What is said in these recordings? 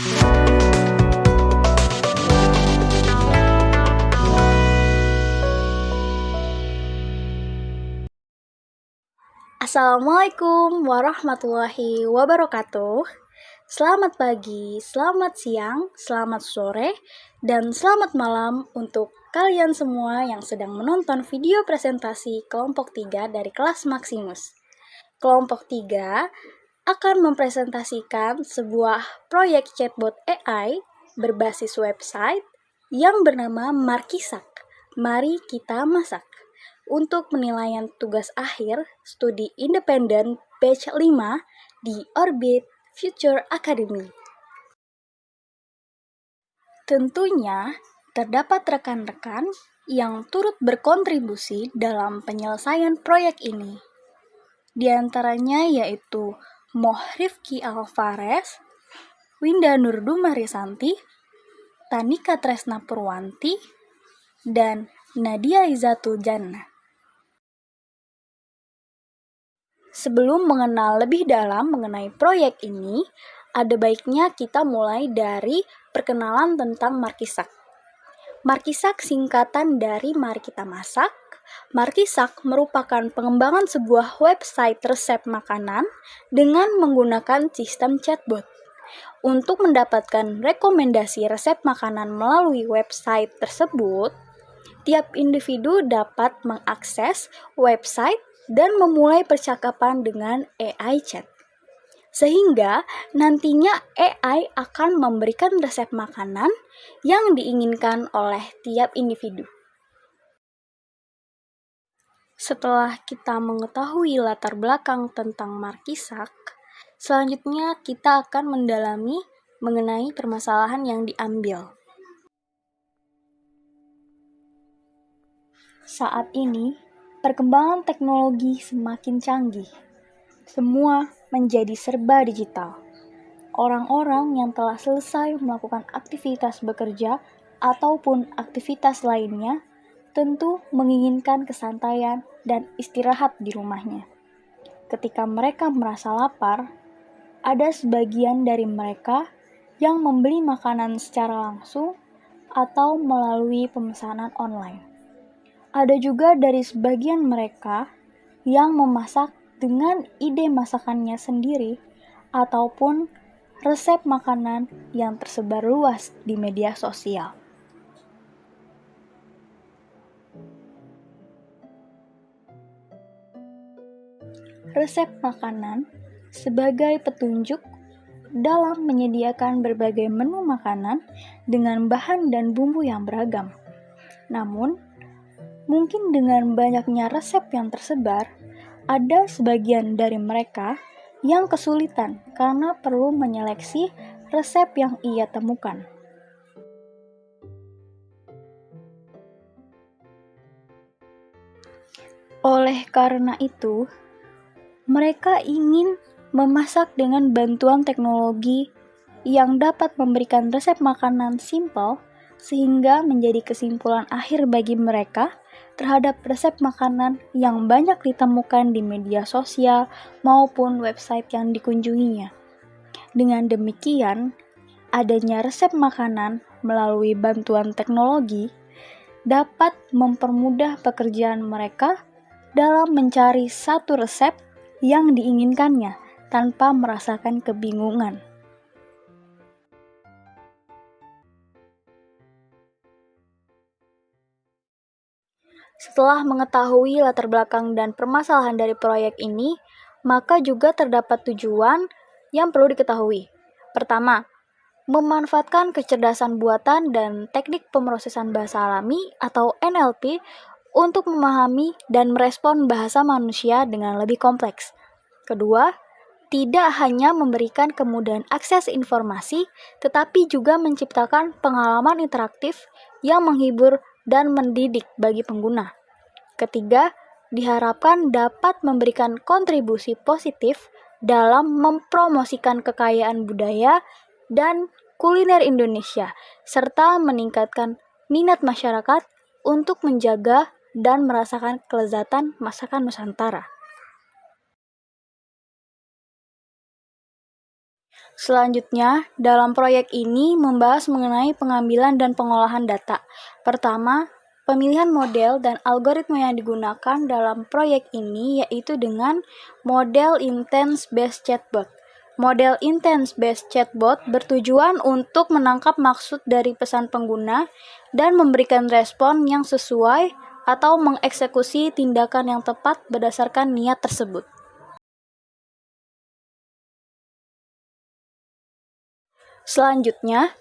Assalamualaikum warahmatullahi wabarakatuh. Selamat pagi, selamat siang, selamat sore, dan selamat malam untuk kalian semua yang sedang menonton video presentasi kelompok 3 dari kelas Maximus. Kelompok 3 akan mempresentasikan sebuah proyek chatbot AI berbasis website yang bernama Markisak. Mari kita masak. Untuk penilaian tugas akhir studi independen batch 5 di Orbit Future Academy. Tentunya, terdapat rekan-rekan yang turut berkontribusi dalam penyelesaian proyek ini. Di antaranya yaitu Mohrifki Alvarez, Winda Nurdumarisanti, Tanika Tresna Purwanti, dan Nadia Izatul Jannah. Sebelum mengenal lebih dalam mengenai proyek ini, ada baiknya kita mulai dari perkenalan tentang Markisak. Markisak singkatan dari Mari Kita Masak. Markisak merupakan pengembangan sebuah website resep makanan dengan menggunakan sistem chatbot. Untuk mendapatkan rekomendasi resep makanan melalui website tersebut, tiap individu dapat mengakses website dan memulai percakapan dengan AI chat. Sehingga nantinya AI akan memberikan resep makanan yang diinginkan oleh tiap individu. Setelah kita mengetahui latar belakang tentang Markisak, selanjutnya kita akan mendalami mengenai permasalahan yang diambil. Saat ini, perkembangan teknologi semakin canggih. Semua menjadi serba digital. Orang-orang yang telah selesai melakukan aktivitas bekerja ataupun aktivitas lainnya tentu menginginkan kesantaian dan istirahat di rumahnya. Ketika mereka merasa lapar, ada sebagian dari mereka yang membeli makanan secara langsung atau melalui pemesanan online. Ada juga dari sebagian mereka yang memasak dengan ide masakannya sendiri ataupun resep makanan yang tersebar luas di media sosial. Resep makanan sebagai petunjuk dalam menyediakan berbagai menu makanan dengan bahan dan bumbu yang beragam. Namun, mungkin dengan banyaknya resep yang tersebar, ada sebagian dari mereka yang kesulitan karena perlu menyeleksi resep yang ia temukan. Oleh karena itu, mereka ingin memasak dengan bantuan teknologi yang dapat memberikan resep makanan simpel sehingga menjadi kesimpulan akhir bagi mereka terhadap resep makanan yang banyak ditemukan di media sosial maupun website yang dikunjunginya. Dengan demikian, adanya resep makanan melalui bantuan teknologi dapat mempermudah pekerjaan mereka dalam mencari satu resep yang diinginkannya tanpa merasakan kebingungan. Setelah mengetahui latar belakang dan permasalahan dari proyek ini, maka juga terdapat tujuan yang perlu diketahui. Pertama, memanfaatkan kecerdasan buatan dan teknik pemrosesan bahasa alami atau NLP untuk memahami dan merespon bahasa manusia dengan lebih kompleks. Kedua, tidak hanya memberikan kemudahan akses informasi, tetapi juga menciptakan pengalaman interaktif yang menghibur dan mendidik bagi pengguna. Ketiga, diharapkan dapat memberikan kontribusi positif dalam mempromosikan kekayaan budaya dan kuliner Indonesia, serta meningkatkan minat masyarakat untuk menjaga dan merasakan kelezatan masakan Nusantara. Selanjutnya, dalam proyek ini membahas mengenai pengambilan dan pengolahan data. Pertama, pemilihan model dan algoritma yang digunakan dalam proyek ini yaitu dengan model Intent-Based Chatbot. Model Intent-Based Chatbot bertujuan untuk menangkap maksud dari pesan pengguna dan memberikan respon yang sesuai atau mengeksekusi tindakan yang tepat berdasarkan niat tersebut. Selanjutnya,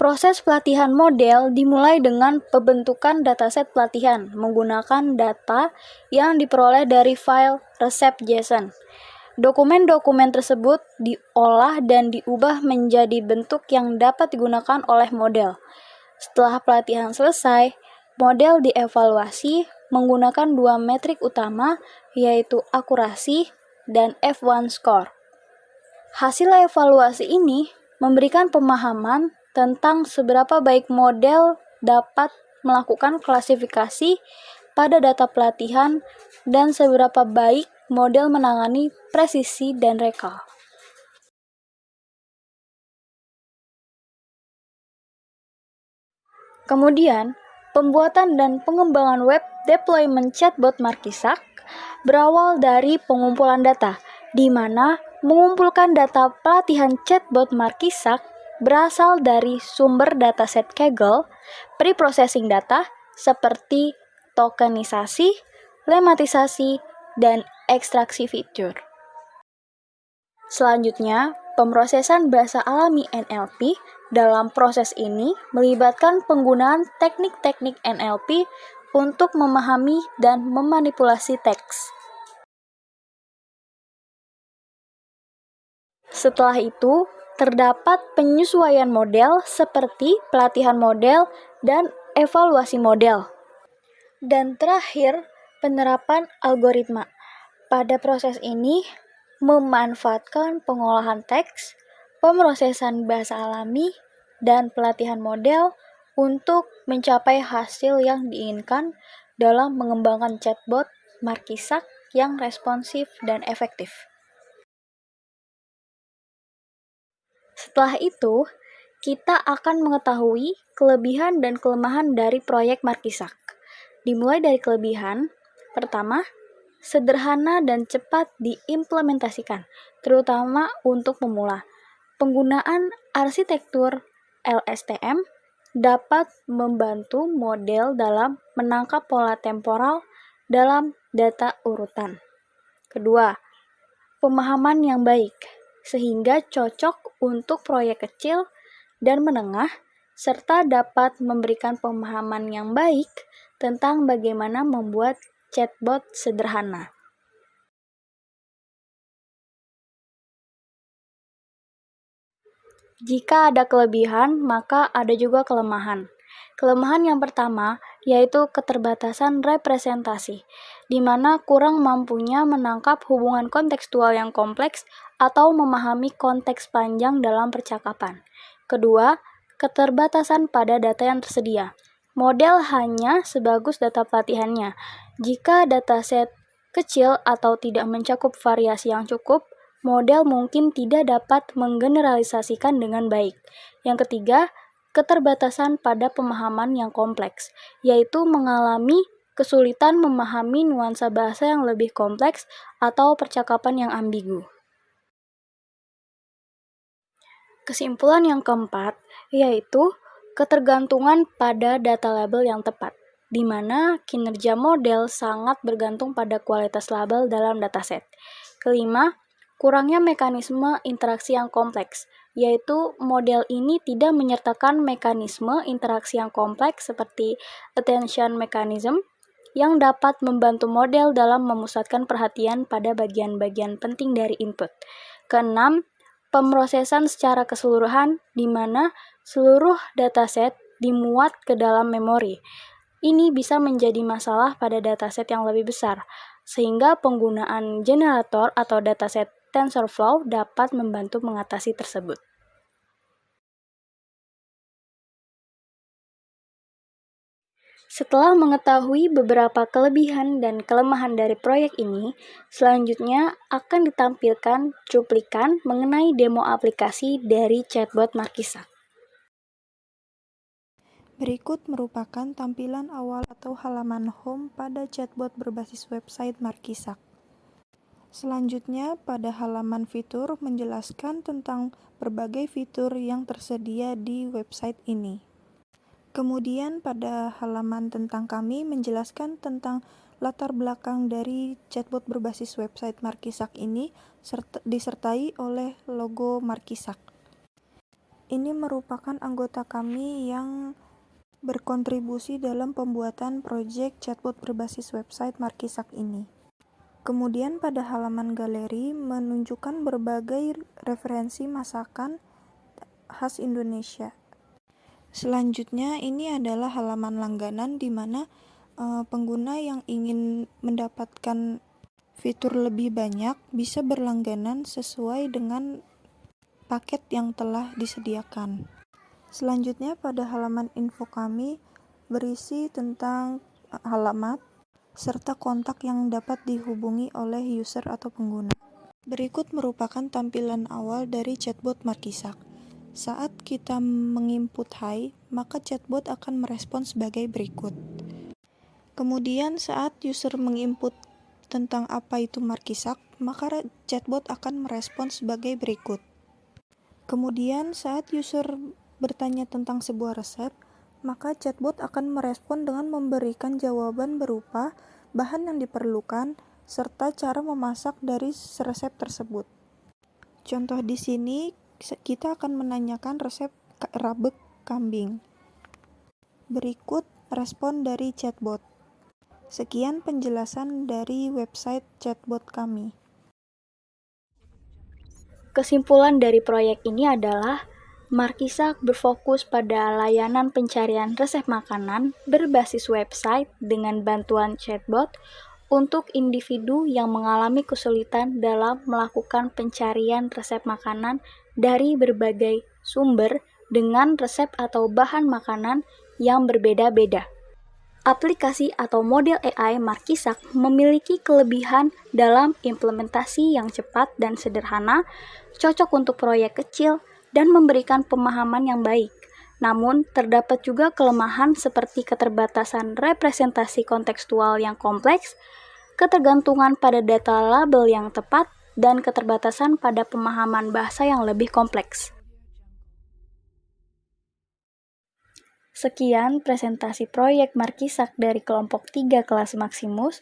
proses pelatihan model dimulai dengan pembentukan dataset pelatihan menggunakan data yang diperoleh dari file resep JSON. Dokumen-dokumen tersebut diolah dan diubah menjadi bentuk yang dapat digunakan oleh model. Setelah pelatihan selesai, model dievaluasi menggunakan dua metrik utama, yaitu akurasi dan F1 score. Hasil evaluasi ini memberikan pemahaman tentang seberapa baik model dapat melakukan klasifikasi pada data pelatihan dan seberapa baik model menangani presisi dan rekal. Kemudian, pembuatan dan pengembangan web deployment chatbot Markisak berawal dari pengumpulan data, di mana mengumpulkan data pelatihan chatbot Markisak berasal dari sumber dataset Kaggle, pre-processing data seperti tokenisasi, lematisasi, dan ekstraksi fitur. Selanjutnya, pemrosesan bahasa alami NLP. Dalam proses ini melibatkan penggunaan teknik-teknik NLP untuk memahami dan memanipulasi teks. Setelah itu, terdapat penyesuaian model seperti pelatihan model dan evaluasi model. Dan terakhir, penerapan algoritma. Pada proses ini, memanfaatkan pengolahan teks, pemrosesan bahasa alami, dan pelatihan model untuk mencapai hasil yang diinginkan dalam mengembangkan chatbot Markisak yang responsif dan efektif. Setelah itu, kita akan mengetahui kelebihan dan kelemahan dari proyek Markisak. Dimulai dari kelebihan, pertama, sederhana dan cepat diimplementasikan, terutama untuk pemula. Penggunaan arsitektur LSTM dapat membantu model dalam menangkap pola temporal dalam data urutan. Kedua, pemahaman yang baik, sehingga cocok untuk proyek kecil dan menengah, serta dapat memberikan pemahaman yang baik tentang bagaimana membuat chatbot sederhana. Jika ada kelebihan, maka ada juga kelemahan. Kelemahan yang pertama yaitu keterbatasan representasi, di mana kurang mampunya menangkap hubungan kontekstual yang kompleks atau memahami konteks panjang dalam percakapan. Kedua, keterbatasan pada data yang tersedia. Model hanya sebagus data pelatihannya. Jika dataset kecil atau tidak mencakup variasi yang cukup, model mungkin tidak dapat menggeneralisasikan dengan baik. Yang ketiga, keterbatasan pada pemahaman yang kompleks, yaitu mengalami kesulitan memahami nuansa bahasa yang lebih kompleks atau percakapan yang ambigu. Kesimpulan yang keempat, yaitu ketergantungan pada data label yang tepat, di mana kinerja model sangat bergantung pada kualitas label dalam dataset. Kelima, kurangnya mekanisme interaksi yang kompleks, yaitu model ini tidak menyertakan mekanisme interaksi yang kompleks seperti attention mechanism yang dapat membantu model dalam memusatkan perhatian pada bagian-bagian penting dari input. Keenam, pemrosesan secara keseluruhan di mana seluruh dataset dimuat ke dalam memori. Ini bisa menjadi masalah pada dataset yang lebih besar, sehingga penggunaan generator atau dataset TensorFlow dapat membantu mengatasi tersebut. Setelah mengetahui beberapa kelebihan dan kelemahan dari proyek ini, selanjutnya akan ditampilkan cuplikan mengenai demo aplikasi dari chatbot Markisak. Berikut merupakan tampilan awal atau halaman home pada chatbot berbasis website Markisak. Selanjutnya, pada halaman fitur menjelaskan tentang berbagai fitur yang tersedia di website ini. Kemudian pada halaman tentang kami menjelaskan tentang latar belakang dari chatbot berbasis website Markisak ini disertai oleh logo Markisak. Ini merupakan anggota kami yang berkontribusi dalam pembuatan proyek chatbot berbasis website Markisak ini. Kemudian pada halaman galeri menunjukkan berbagai referensi masakan khas Indonesia. Selanjutnya ini adalah halaman langganan di mana pengguna yang ingin mendapatkan fitur lebih banyak bisa berlangganan sesuai dengan paket yang telah disediakan. Selanjutnya pada halaman info kami berisi tentang alamat serta kontak yang dapat dihubungi oleh user atau pengguna. Berikut merupakan tampilan awal dari chatbot Markisak. Saat kita menginput hai, maka chatbot akan merespon sebagai berikut. Kemudian saat user menginput tentang apa itu Markisak, maka chatbot akan merespon sebagai berikut. Kemudian saat user bertanya tentang sebuah resep, maka chatbot akan merespon dengan memberikan jawaban berupa bahan yang diperlukan serta cara memasak dari resep tersebut. Contoh di sini kita akan menanyakan resep rabek kambing. Berikut respon dari chatbot. Sekian penjelasan dari website chatbot kami. Kesimpulan dari proyek ini adalah Markisak berfokus pada layanan pencarian resep makanan berbasis website dengan bantuan chatbot untuk individu yang mengalami kesulitan dalam melakukan pencarian resep makanan dari berbagai sumber dengan resep atau bahan makanan yang berbeda-beda. Aplikasi atau model AI Markisak memiliki kelebihan dalam implementasi yang cepat dan sederhana, cocok untuk proyek kecil, dan memberikan pemahaman yang baik. Namun, terdapat juga kelemahan seperti keterbatasan representasi kontekstual yang kompleks, ketergantungan pada data label yang tepat, dan keterbatasan pada pemahaman bahasa yang lebih kompleks. Sekian presentasi proyek Markisak dari kelompok 3 kelas Maximus.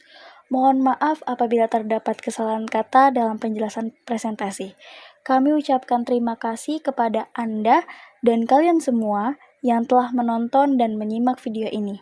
Mohon maaf apabila terdapat kesalahan kata dalam penjelasan presentasi. Kami ucapkan terima kasih kepada Anda dan kalian semua yang telah menonton dan menyimak video ini.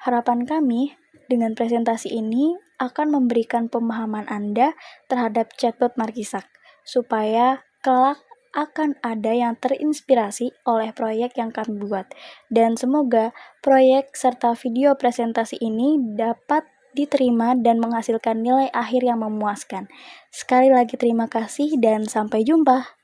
Harapan kami dengan presentasi ini akan memberikan pemahaman Anda terhadap chatbot Markisak, supaya kelak akan ada yang terinspirasi oleh proyek yang kami buat. Dan semoga proyek serta video presentasi ini dapat diterima dan menghasilkan nilai akhir yang memuaskan. Sekali lagi terima kasih dan sampai jumpa.